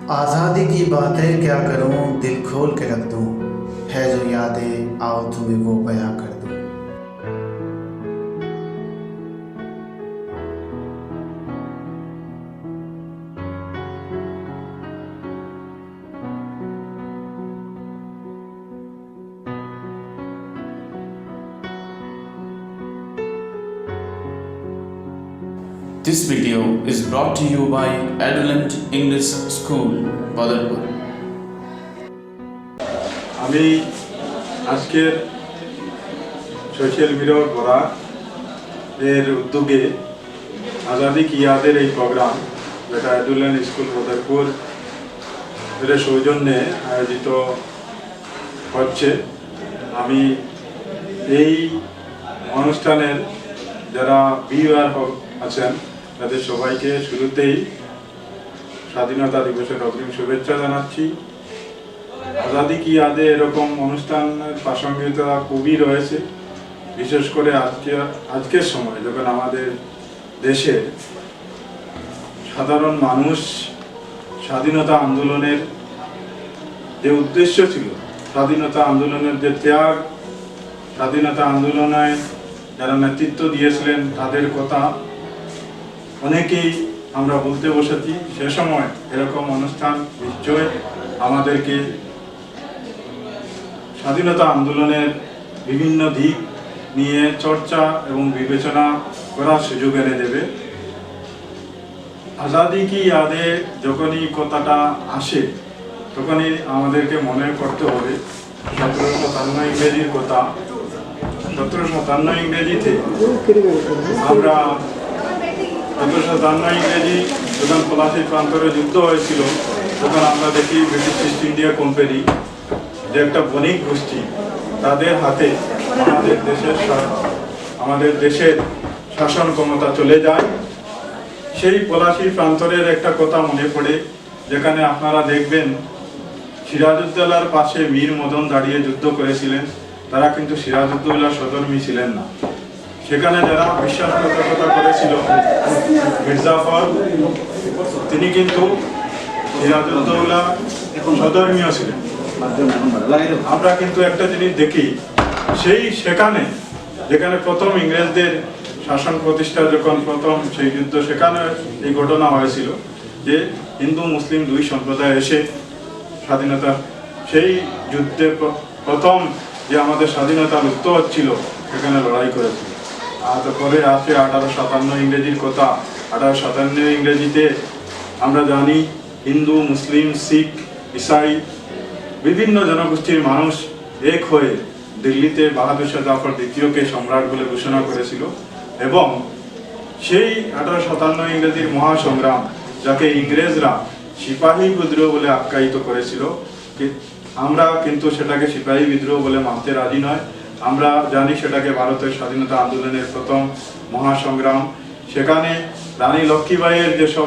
आज़ादी की बातें क्या करूं, दिल खोल के रख दूं, है जो यादें आओ तुम्हें वो बयां कर दूं। This video is brought to you by Adolent English School, Badalpur. আমি আজকের সোশ্যাল মিডিয়ার পড়া এর উদ্যোগে আজাদি কি ইয়াদের এই প্রোগ্রাম যেটা অ্যাডোলেন্ট স্কুল বদরপুর এর সৌজন্যে আয়োজিত হচ্ছে। আমি এই অনুষ্ঠানের যারা ভিউয়ার আছেন তাদের সবাইকে শুরুতেই স্বাধীনতা দিবসের অগ্রিম শুভেচ্ছা জানাচ্ছি। আজাদি কি ইয়াদে এরকম অনুষ্ঠানের প্রাসঙ্গিকতা খুবই রয়েছে, বিশেষ করে আজকের সময় যখন আমাদের দেশে সাধারণ মানুষ স্বাধীনতা আন্দোলনের যে উদ্দেশ্য ছিল, স্বাধীনতা আন্দোলনের যে ত্যাগ, স্বাধীনতা আন্দোলনে যারা নেতৃত্ব দিয়েছিলেন তাদের কথা অনেকেই আমরা বলতে বসেছি। সে সময় এরকম অনুষ্ঠান নিশ্চয় আমাদেরকে স্বাধীনতা আন্দোলনের বিভিন্ন দিক নিয়ে চর্চা এবং বিবেচনা করার সুযোগ এনে দেবে। আজাদি কি ইয়াদে যখনই কথাটা আসে তখনই আমাদেরকে মনে করতে হবে 1757 ইংরেজির কথা। 1757 ইংরেজিতে আমরা 1757 ইংরেজি যখন পলাশীর প্রান্তরে যুদ্ধ হয়েছিল তখন আমরা দেখি ব্রিটিশ ইস্ট ইন্ডিয়া কোম্পানি যে একটা বণিক গোষ্ঠী, তাদের হাতে আমাদের দেশের শাসন ক্ষমতা চলে যায়। সেই পলাশীর প্রান্তরের একটা কথা মনে পড়ে, যেখানে আপনারা দেখবেন সিরাজউদ্দৌলার পাশে মীর মদন দাঁড়িয়ে যুদ্ধ করেছিলেন, তারা কিন্তু সিরাজউদ্দৌলার সদর্মী ছিলেন না। সেখানে যারা বিশ্বাসঘাতকতা করেছিল মির্জাফর, তিনি কিন্তু সিরাজউদ্দৌলা সদর্মীয় ছিলেন। আমরা কিন্তু একটা জিনিস দেখি, সেখানে যেখানে প্রথম ইংরেজদের শাসন প্রতিষ্ঠা যখন প্রথম সেই যুদ্ধ, সেখানে এই ঘটনা হয়েছিল যে হিন্দু মুসলিম দুই সম্প্রদায় এসে স্বাধীনতা সেই যুদ্ধে প্রথম যে আমাদের স্বাধীনতার উত্তর হচ্ছিল সেখানে লড়াই করেছিল। আর তারপরে আছে 1857 ইংরেজির কথা। 1857 ইংরেজিতে আমরা জানি হিন্দু মুসলিম শিখ ইসাই বিভিন্ন জনগোষ্ঠীর মানুষ এক হয়ে দিল্লিতে বাহাদুর শাহ জাফর দ্বিতীয়কে সম্রাট বলে ঘোষণা করেছিল। এবং সেই 1857 ইংরেজির মহাসংগ্রাম, যাকে ইংরেজরা সিপাহী বিদ্রোহ বলে আখ্যায়িত করেছিল, আমরা কিন্তু সেটাকে সিপাহী বিদ্রোহ বলে মানতে রাজি নয়। আমরা জানি সেটাকে ভারতের স্বাধীনতা আন্দোলনের প্রথম মহাসংগ্রাম। সেখানে রানী লক্ষ্মীবাইয়ের যেসব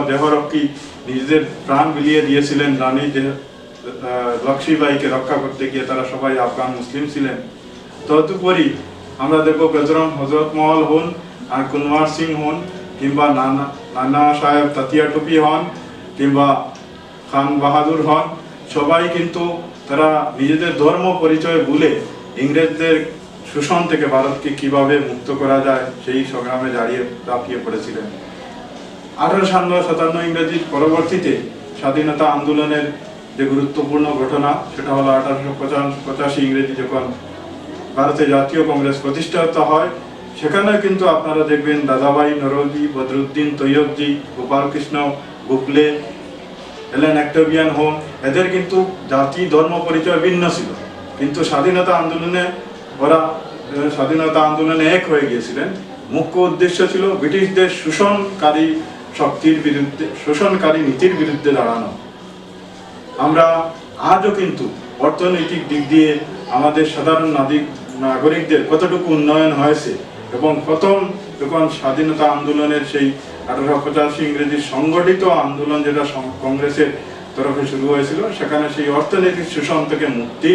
দেহরক্ষী নিজেদের প্রাণ বিলিয়ে দিয়েছিলেন, রানী লক্ষ্মীবাইকে রক্ষা করতে গিয়ে তারা সবাই আফগান মুসলিম ছিলেন। তদুপরি আমরা দেখবো বেজরং হজরত মহল হন আর কুনওয়ার সিং হন, কিংবা নানা সাহেব তাতিয়া টুপি হন, কিংবা খান বাহাদুর হন, সবাই কিন্তু তারা নিজেদের ধর্ম পরিচয় ভুলে ইংরেজদের শোষণ থেকে ভারতকে কিভাবে মুক্ত করা যায় সেই সংগ্রামে দাঁড়িয়ে পড়েছিলেন। 1857 ইংরেজির পরবর্তীতে স্বাধীনতা আন্দোলনের যে গুরুত্বপূর্ণ ঘটনা, সেটা হলো 1885 ইংরেজি যখন ভারতের জাতীয় কংগ্রেস প্রতিষ্ঠিত হয়। সেখানে কিন্তু আপনারা দেখবেন দাদাভাই নরোজি, বদরুদ্দিন তৈয়বজি, গোপাল কৃষ্ণ গোখলে, এলেন অক্টোবিয়ান হোম, এদের কিন্তু জাতি ধর্ম পরিচয় ভিন্ন ছিল, কিন্তু স্বাধীনতা আন্দোলনে এক হয়ে গিয়েছিলেন। মুখ্য উদ্দেশ্য ছিল ব্রিটিশদের শোষণকারী শক্তির বিরুদ্ধে, শোষণকারী নীতির বিরুদ্ধে দাঁড়ানো। আমরা আজও কিন্তু অর্থনৈতিক দিক দিয়ে আমাদের সাধারণ নাগরিকদের কতটুকু উন্নয়ন হয়েছে, এবং প্রথম যখন স্বাধীনতা আন্দোলনের সেই 1885 ইংরেজির সংগঠিত আন্দোলন যেটা কংগ্রেসের তরফে শুরু হয়েছিল, সেখানে সেই অর্থনৈতিক শোষণ থেকে মুক্তি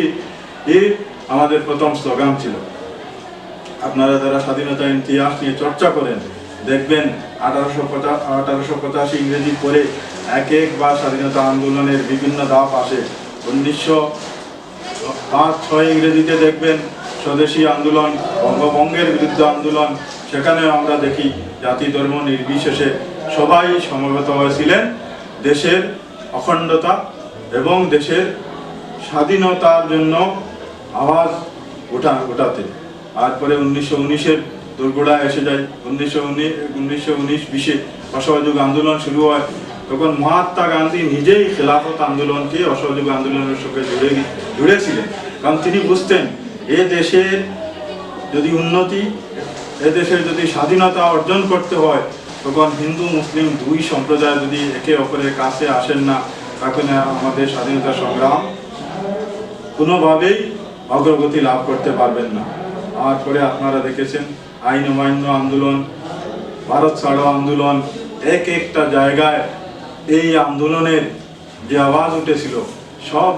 আমাদের প্রথম স্লোগান ছিল। আপনারা যারা স্বাধীনতা ইতিহাস নিয়ে চর্চা করেন দেখবেন 1885 ইংরেজি পড়ে একবার স্বাধীনতা আন্দোলনের বিভিন্ন ধাপ আসে। 1905-6 ইংরেজিতে দেখবেন স্বদেশী আন্দোলন, বঙ্গভঙ্গের বিরুদ্ধে আন্দোলন। সেখানে আমরা দেখি জাতি ধর্ম নির্বিশেষে সবাই সমবেত হয়েছিলেন দেশের অখণ্ডতা এবং দেশের স্বাধীনতার জন্য আওয়াজ ওঠাতে। তারপরে 1919-এর দুর্গোড়ায় এসে যায়। 1919-20 অসহযোগ আন্দোলন শুরু হয়। তখন মহাত্মা গান্ধী নিজেই খেলাফত আন্দোলনকে অসহযোগ আন্দোলনের সঙ্গে জুড়েছিলেন, কারণ তিনি বুঝতেন এ দেশের যদি উন্নতি, এ দেশের যদি স্বাধীনতা অর্জন করতে হয়, তখন হিন্দু মুসলিম দুই সম্প্রদায় যদি একে অপরের কাছে আসেন না, তখন আমাদের স্বাধীনতা সংগ্রাম কোনোভাবেই অগ্রগতি লাভ করতে পারবেন না। তারপরে আপনারা দেখেছেন আইন অমান্য আন্দোলন, ভারত ছাড়ো আন্দোলন, একটা জায়গায় এই আন্দোলনের যে আওয়াজ উঠেছিল সব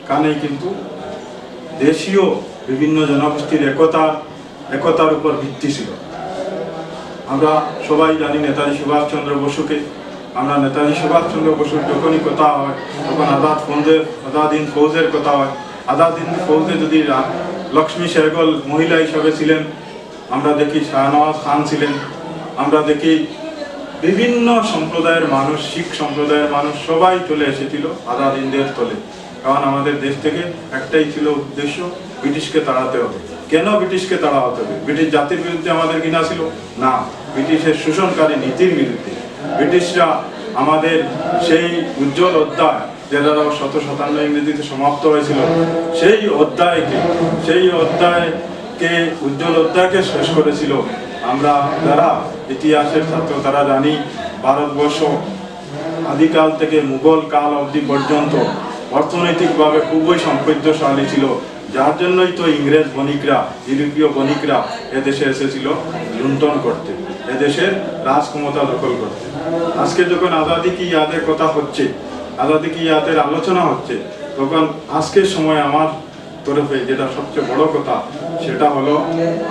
কানেই কিন্তু দেশীয় বিভিন্ন জনগোষ্ঠীর একতার উপর ভিত্তি ছিল। আমরা সবাই জানি নেতাজি সুভাষচন্দ্র বসুকে। আমরা নেতাজি সুভাষচন্দ্র বসুর যখনই কথা হয় তখন আজাদ হিন্দ ফৌজের কথা হয়। আজাদ হিন্দ ফৌজে যদি লক্ষ্মী সেহগল মহিলা হিসাবে ছিলেন, আমরা দেখি শাহনওয়াজ খান ছিলেন, আমরা দেখি বিভিন্ন সম্প্রদায়ের মানুষ, শিখ সম্প্রদায়ের মানুষ সবাই চলে এসেছিল আজাদ হিন্দের তলে। কারণ আমাদের দেশ থেকে একটাই ছিল উদ্দেশ্য, ব্রিটিশকে তাড়াতে হবে। কেন ব্রিটিশকে তাড়াতে হবে? ব্রিটিশ জাতির বিরুদ্ধে আমাদের কিনা ছিল না, ব্রিটিশের শোষণকারী নীতির বিরুদ্ধে। ব্রিটিশরা আমাদের সেই উজ্জ্বল অধ্যায়, যেটা 1757 ইংরেজিতে সমাপ্ত হয়েছিল, সেই অধ্যায়কে উজ্জ্বল অধ্যায়কে শেষ করেছিল। আমরা যারা ইতিহাসের ছাত্র তারা জানি ভারতবর্ষ আদিকাল থেকে মুঘল কাল অবধি পর্যন্ত অর্থনৈতিকভাবে খুবই সমৃদ্ধশালী ছিল, যার জন্যই তো ইংরেজ বণিকরা, ইউরোপীয় বণিকরা এদেশে এসেছিল লুণ্ঠন করতে, এদেশের রাজক্ষমতা দখল করতে। আজকে যখন আজাদি কি ইয়াদের কথা হচ্ছে, আজাদি কি ইয়াদের আলোচনা হচ্ছে, তখন আজকের সময় আমার তরফে যেটা সবচেয়ে বড় কথা, সেটা হলো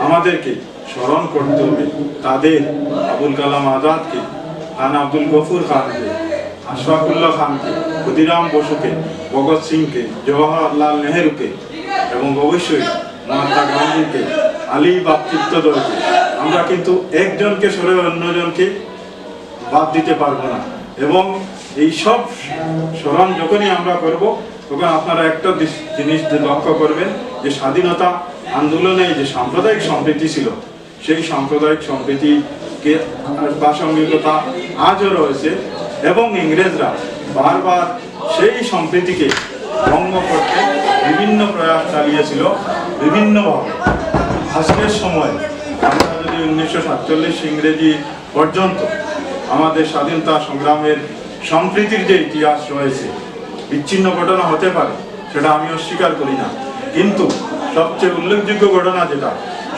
আমাদেরকে স্মরণ করতে হবে তাদের, আবুল কালাম আজাদকে, খান আব্দুল গফুর খানকে, আশফাকুল্লাহ খানকে, ক্ষুদিরাম বসুকে, ভগৎ সিংকে, জওহরলাল নেহেরুকে এবং অবশ্যই মহাত্মা গান্ধীকে, আলী বাপ্তিত্বদয়কে। আমরা কিন্তু একজনকে সরে অন্যজনকে বাদ দিতে পারবো না। এবং এই সব স্মরণ যখনই আমরা করব, তখন আপনারা একটা জিনিস লক্ষ্য করবেন যে স্বাধীনতা আন্দোলনে যে সাম্প্রদায়িক সম্প্রীতি ছিল, সেই সাম্প্রদায়িক সম্প্রীতিকে প্রাসঙ্গিকতা আজও রয়েছে এবং ইংরেজরা বারবার সেই সম্প্রীতিকে ভঙ্গ করতে বিভিন্ন প্রয়াস চালিয়েছিল বিভিন্নভাবে। আজকের সময় আমরা যদি 1947 ইংরেজি পর্যন্ত আমাদের স্বাধীনতা সংগ্রামের সম্প্রীতির যে ইতিহাস রয়েছে, বিচ্ছিন্ন ঘটনা হতে পারে, সেটা আমি অস্বীকার করি না, কিন্তু সবচেয়ে উল্লেখযোগ্য ঘটনা যেটা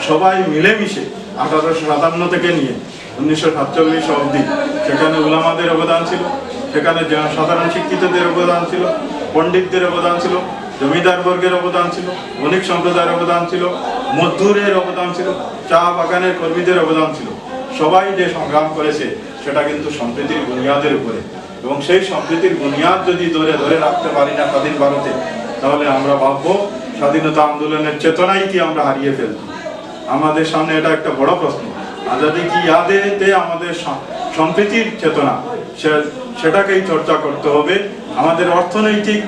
সবাই মিলেমিশে 1857 থেকে নিয়ে 1947 অবধি, সেখানে উলামাদের অবদান ছিল, সেখানে সাধারণ শিক্ষিতদের অবদান ছিল, পণ্ডিতদের অবদান ছিল, জমিদার বর্গের অবদান ছিল, বণিক সম্প্রদায়ের অবদান ছিল, মজদুরের অবদান ছিল, চা বাগানের কর্মীদের অবদান ছিল। সবাই যে সংগ্রাম করেছে সেটা কিন্তু সম্প্রীতির বুনিয়াদের উপরে, এবং সেই সম্প্রীতির বুনিয়াদ যদি ধরে রাখতে পারি না স্বাধীন ভারতে, তাহলে আমরা ভাববো স্বাধীনতা আন্দোলনের চেতনাই কি আমরা হারিয়ে ফেলছি। আমাদের সামনে এটা একটা বড় প্রশ্ন। আজাদি কি ইয়াদেতে আমাদের সম্প্রীতির চেতনা, সেটাকেই চর্চা করতে হবে। আমাদের অর্থনৈতিক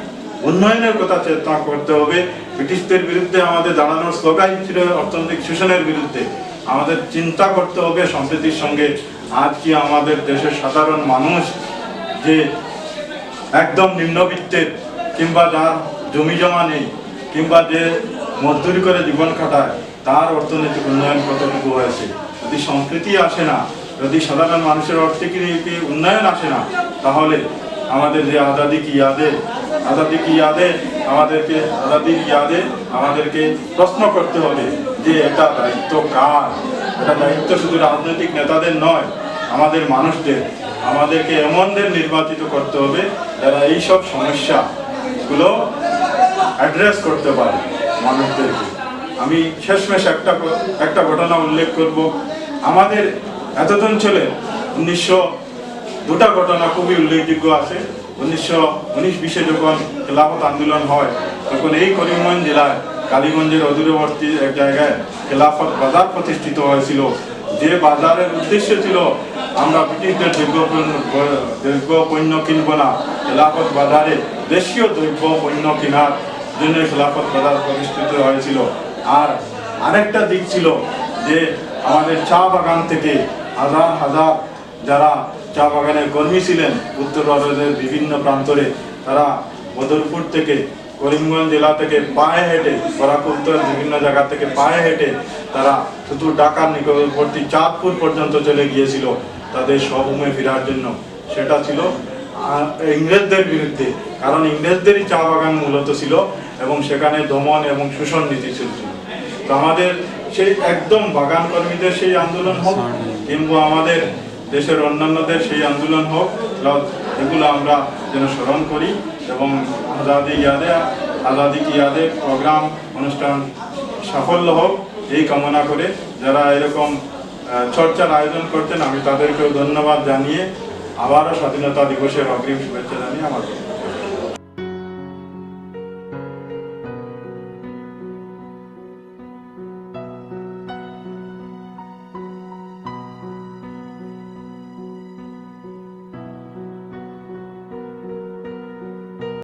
উন্নয়নের কথা চেষ্টা করতে হবে। ব্রিটিশদের বিরুদ্ধে আমাদের দাঁড়ানোর স্লোগান ছিল অর্থনৈতিক শোষণের বিরুদ্ধে। আমাদের চিন্তা করতে হবে সম্প্রীতির সঙ্গে। আজ কি আমাদের দেশের সাধারণ মানুষ যে একদম নিম্নবিত্তের, কিংবা যার জমি জমা নেই, কিংবা যে মজদুরি করে জীবন কাটায়, তার অর্থনৈতিক উন্নয়ন কতটুকু হয়েছে? যদি সম্প্রীতি আসে না, যদি সাধারণ মানুষের অর্থনৈতিক উন্নয়ন আসে না, তাহলে আমাদের যে আজাদি কি ইয়াদে আমাদেরকে প্রশ্ন করতে হবে যে এটা দায়িত্ব কার? এটা দায়িত্ব শুধু রাজনৈতিক নেতাদের নয়, আমাদের মানুষদের। আমাদেরকে এমনদের নির্বাচিত করতে হবে যারা এইসব সমস্যাগুলো অ্যাড্রেস করতে পারে মানুষদেরকে। আমি শেষমেশ একটা ঘটনা উল্লেখ করব। আমাদের এতদিন ছিল দুটা ঘটনা খুবই উল্লেখযোগ্য আছে। 1919-20 যখন খেলাফত আন্দোলন হয় তখন এই করিমগঞ্জ জেলায় কালীগঞ্জের অদূরবর্তী এক জায়গায় খেলাফত বাজার প্রতিষ্ঠিত হয়েছিল, যে বাজারের উদ্দেশ্য ছিল আমরা ব্রিটিশদের দ্রব্য পণ্য কিনব না, খেলাফত বাজারে দেশীয় দ্রব্য পণ্য কেনার জন্য খেলাফত বাজার প্রতিষ্ঠিত হয়েছিল। আর আরেকটা দিক ছিল যে আমাদের চা বাগান থেকে হাজার হাজার যারা চা বাগানের কর্মী ছিলেন উত্তরভারতের বিভিন্ন প্রান্তরে, তারা বদরপুর থেকে করিমগঞ্জ জেলা থেকে পায়ে হেঁটে, বরাকুত্তর বিভিন্ন জায়গা থেকে পায়ে হেঁটে তারা শুধু ঢাকার নিকটবর্তী চাঁদপুর পর্যন্ত চলে গিয়েছিল তাদের স্বভূমে ফেরার জন্য। সেটা ছিল ইংরেজদের বিরুদ্ধে, কারণ ইংরেজদেরই চা বাগান মূলত ছিল এবং সেখানে দমন এবং শোষণ নীতি চলছিল। তো আমাদের সেই একদম বাগান কর্মীদের সেই আন্দোলন হোক কিংবা আমাদের দেশের অন্যান্যদের সেই আন্দোলন হোক, এগুলো আমরা যেন স্মরণ করি এবং আজাদি কি ইয়াদে প্রোগ্রাম অনুষ্ঠান সাফল্য হোক এই কামনা করে যারা এরকম চর্চার আয়োজন করতেন আমি তাদেরকেও ধন্যবাদ জানিয়ে আবারও স্বাধীনতা দিবসের অগ্রিম শুভেচ্ছা জানিয়ে আমার